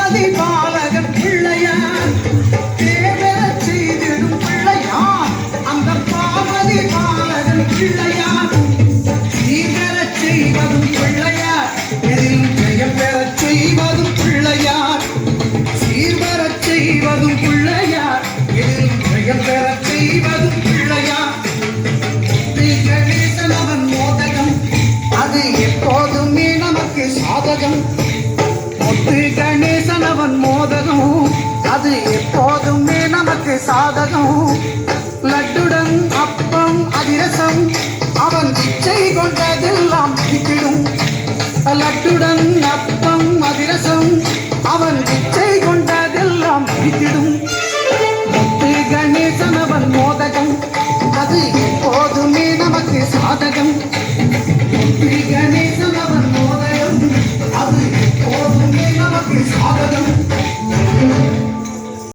பார்வதி பாலகன் பிள்ளையார் தேவரச் செய்திடும் பிள்ளையார் அந்த பார்வதி பாலகன் பிள்ளையார் சீர்வரச் செய்வதும் பிள்ளையார் எதில் ஜெயம் பெறச் செய்வதும் பிள்ளையார் சீர்வரச் செய்வதும் பிள்ளையார் எதில் ஜெயம் பெறச் செய்வதும் பிள்ளையார் கணேசன் அவன் மோதகம் அது எப்போதுமே நமக்கு சாதகம் முத்து கணேசன் அவன் மோதகம் அது எப்போதுமே நமக்கு சாதகம் லட்டுடன் அப்பம் அதிரசம் அவன் இச்சை கொண்டதெல்லாம் விட்டிடும் லட்டுடன் அப்பம் அதிரசம் அவன் இச்சை கொண்டதெல்லாம் விட்டிடும் முத்து கணேசன் அவன் மோதகம் அது எப்போதுமே நமக்கு சாதகம்